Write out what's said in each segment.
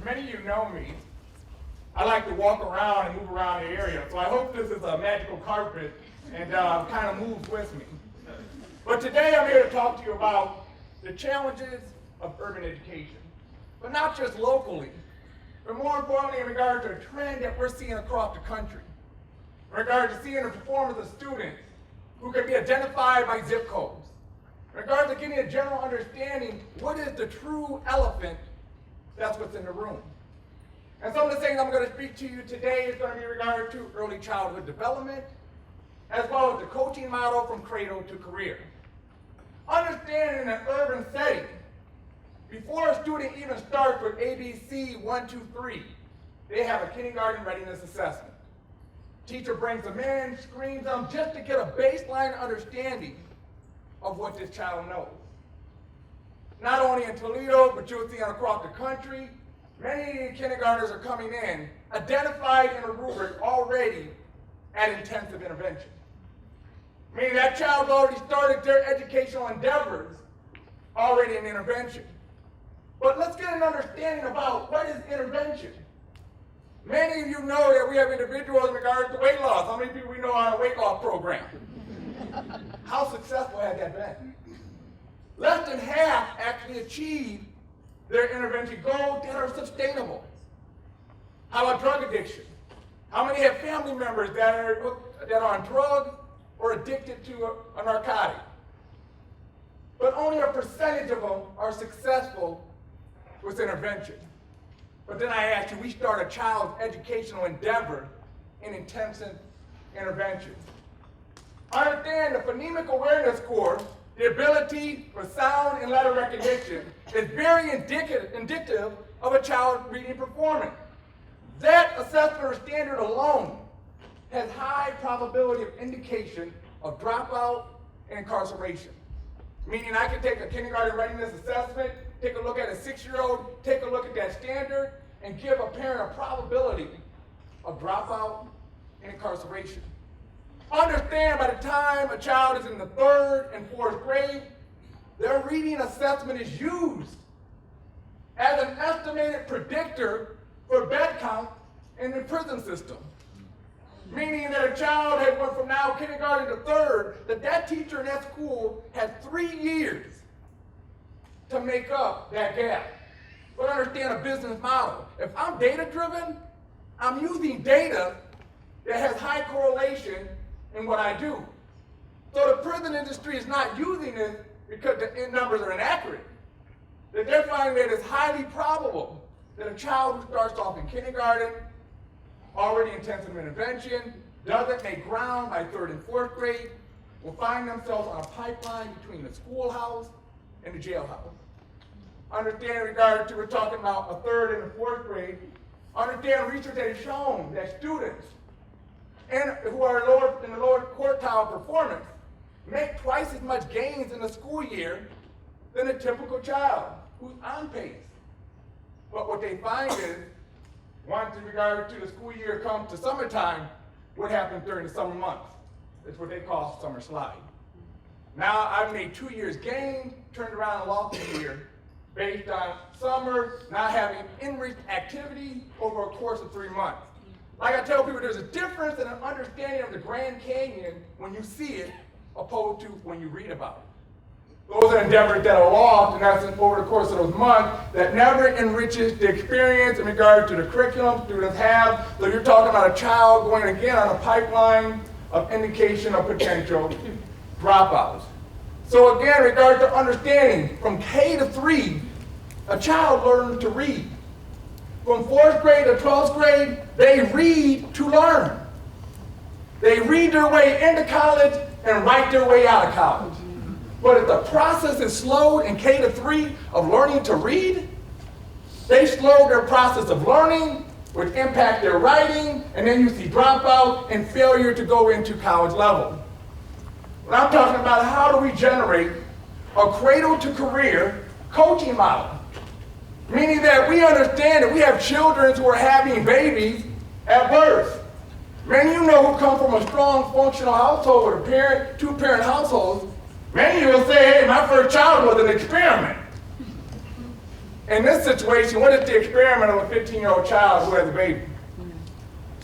many of you know me. I like to walk around and move around the area, so I hope this is a magical carpet and kind of moves with me. But today I'm here to talk to you about the challenges of urban education, but not just locally, but more importantly in regard to a trend that we're seeing across the country, in regard to seeing the performance of students who can be identified by zip codes, in regard to getting a general understanding what is the true elephant that's what's in the room. And some of the things I'm going to speak to you today is going to be regarding to early childhood development, as well as the coaching model from cradle to career. Understanding in an urban setting, before a student even starts with ABC 1, 2, 3, they have a kindergarten readiness assessment. Teacher brings them in, screens them, just to get a baseline understanding of what this child knows. Not only in Toledo, but you'll see across the country, many kindergartners are coming in, identified in a rubric already at intensive intervention. Meaning that child's already started their educational endeavors already in intervention. But let's get an understanding about what is intervention. Many of you know that we have individuals in regards to weight loss. How many people we know on a weight loss program? How successful has that been? Less than half actually achieve their intervention goals that are sustainable. How about drug addiction? How many have family members that are on drugs or addicted to a narcotic? But only a percentage of them are successful with intervention. But then I ask you, we start a child's educational endeavor in intensive intervention. Understand the phonemic awareness course, the ability for sound and letter recognition, is very indicative of a child's reading performance. That assessment or standard alone has high probability of indication of dropout and incarceration. Meaning I can take a kindergarten readiness assessment, take a look at a 6-year-old, take a look at that standard, and give a parent a probability of dropout and incarceration. Understand by the time a child is in the 3rd and 4th grade, their reading assessment is used as an estimated predictor for bed count in the prison system. Meaning that a child had went from now kindergarten to 3rd, that teacher in that school had 3 years to make up that gap. But understand a business model. If I'm data-driven, I'm using data that has high correlation in what I do. So the prison industry is not using it because the numbers are inaccurate. That they're finding that it's highly probable that a child who starts off in kindergarten, already intensive intervention, doesn't make ground by 3rd and 4th grade, will find themselves on a pipeline between the schoolhouse and the jailhouse. Understand in regard to, we're talking about a 3rd and a 4th grade, understand research that has shown that students who are in the lower quartile performance make twice as much gains in the school year than a typical child who's on pace. But what they find is, once in regard to the school year comes to summertime, what happens during the summer months? It's what they call summer slide. Now I've made 2 years gain, turned around and lost a year based on summer not having enriched activity over a course of 3 months. Like I tell people, there's a difference in an understanding of the Grand Canyon when you see it opposed to when you read about it. Those are endeavors that are lost, and that's over the course of those months, that never enriches the experience in regard to the curriculum students have. So you're talking about a child going again on a pipeline of indication of potential dropouts. So again, in regard to understanding, from K to 3, a child learns to read. From 4th grade to 12th grade, they read to learn. They read their way into college and write their way out of college. But if the process is slowed in K to 3 of learning to read, they slow their process of learning, which impact their writing, and then you see dropout and failure to go into college level. When I'm talking about how do we generate a cradle to career coaching model, meaning that we understand that we have children who are having babies at birth. Many of you know who come from a strong functional household with a parent, 2-parent households. Many of you will say, hey, my first child was an experiment. In this situation, what is the experiment of a 15-year-old child who has a baby?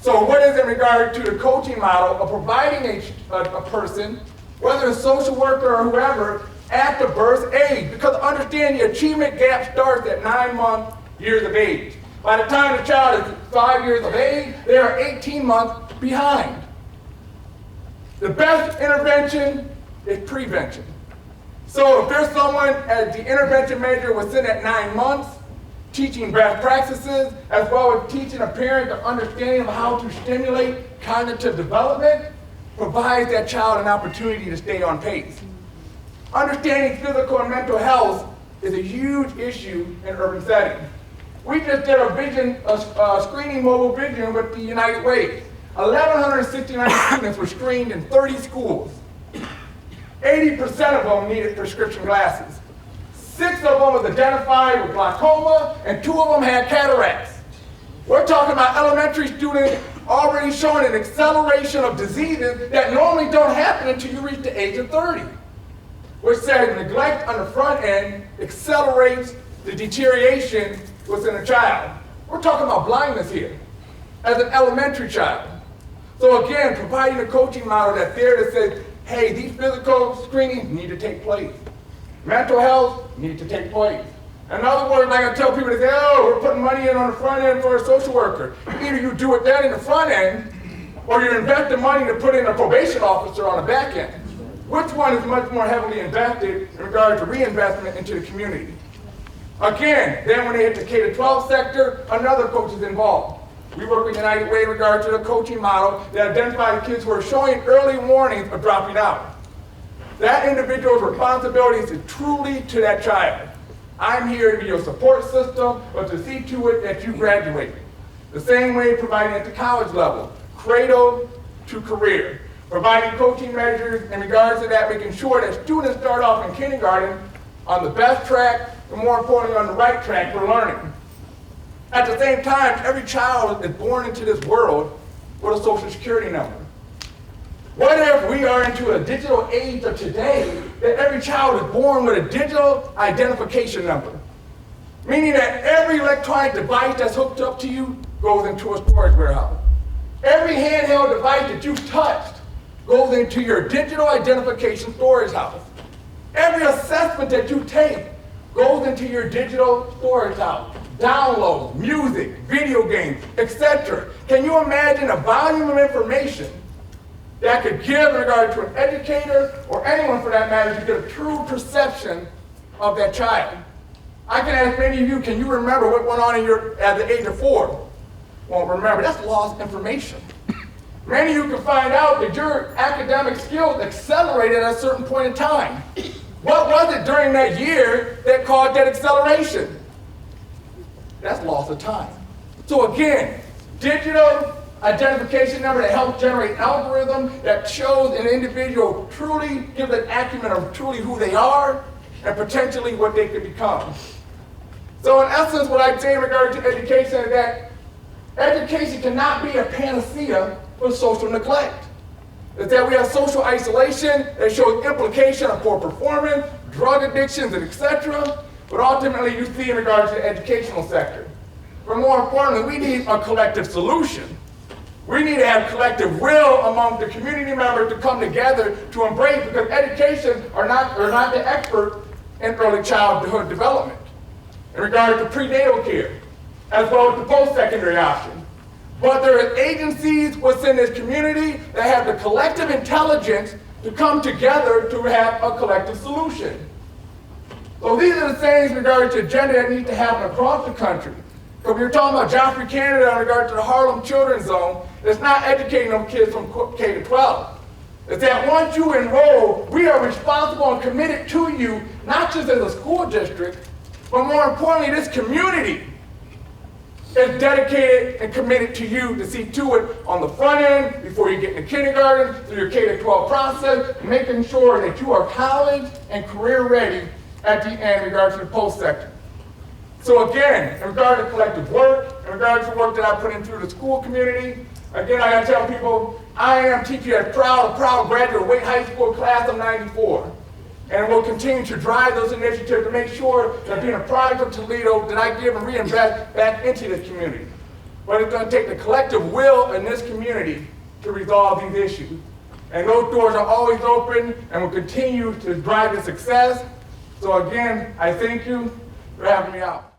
So what is in regard to the coaching model of providing a person, whether a social worker or whoever, at the birth age? Because understand the achievement gap starts at 9 years of age. By the time the child is 5 years of age, they are 18 months behind. The best intervention is prevention. So if there's someone as the intervention manager within at 9 months, teaching best practices, as well as teaching a parent the understanding of how to stimulate cognitive development, provides that child an opportunity to stay on pace. Understanding physical and mental health is a huge issue in urban settings. We just did a screening mobile vision with the United Way. 1,169 students were screened in 30 schools. 80% of them needed prescription glasses. 6 of them was identified with glaucoma, and 2 of them had cataracts. We're talking about elementary students already showing an acceleration of diseases that normally don't happen until you reach the age of 30. Which says neglect on the front end accelerates the deterioration within a child. We're talking about blindness here, as an elementary child. So again, providing a coaching model that's there that says, hey, these physical screenings need to take place. Mental health needs to take place. In other words, like I tell people, they say, oh, we're putting money in on the front end for a social worker. Either you do it then in the front end, or you're investing money to put in a probation officer on the back end. Which one is much more heavily invested in regard to reinvestment into the community? Again, then when they hit the K-12 sector, another coach is involved. We work with United Way in regard to the coaching model that identifies kids who are showing early warnings of dropping out. That individual's responsibility is truly to that child. I'm here to be your support system, but to see to it that you graduate. The same way providing at the college level, cradle to career. Providing coaching measures in regards to that, making sure that students start off in kindergarten on the best track, and more importantly on the right track for learning. At the same time, every child is born into this world with a social security number. What if we are into a digital age of today that every child is born with a digital identification number? Meaning that every electronic device that's hooked up to you goes into a storage warehouse. Every handheld device that you've touched goes into your digital identification storage house. Every assessment that you take goes into your digital storage house. Downloads, music, video games, etc. Can you imagine a volume of information that could give in regard to an educator or anyone for that matter to get a true perception of that child? I can ask many of you, can you remember what went on at the age of 4? Won't remember. That's lost information. Many of you can find out that your academic skills accelerated at a certain point in time. What was it during that year that caused that acceleration? That's loss of time. So again, digital identification number that helps generate an algorithm that shows an individual truly, gives an acumen of truly who they are and potentially what they could become. So in essence, what I'd say in regard to education is that education cannot be a panacea for social neglect. It's that we have social isolation that shows implication of poor performance, drug addictions, and etc. But ultimately, you see in regards to the educational sector. But more importantly, we need a collective solution. We need to have collective will among the community members to come together to embrace, because education are not the expert in early childhood development. In regard to prenatal care, as well as the post-secondary option. But there are agencies within this community that have the collective intelligence to come together to have a collective solution. So these are the things in regard to agenda that need to happen across the country. Because we were talking about Joffrey, Canada in regard to the Harlem Children's Zone. It's not educating them kids from K to 12. It's that once you enroll, we are responsible and committed to you, not just as a school district, but more importantly, this community is dedicated and committed to you to see to it on the front end, before you get into kindergarten, through your K-12 process, making sure that you are college and career ready at the end in regards to the post-sector. So again, in regard to collective work, in regard to work that I put in through the school community, again, I gotta tell people, I am TPS proud graduate of Wake High School class of '94. And we'll continue to drive those initiatives to make sure that being a product of Toledo, that I give and reinvest back into this community. But it's going to take the collective will in this community to resolve these issues. And those doors are always open and will continue to drive the success. So again, I thank you for having me out.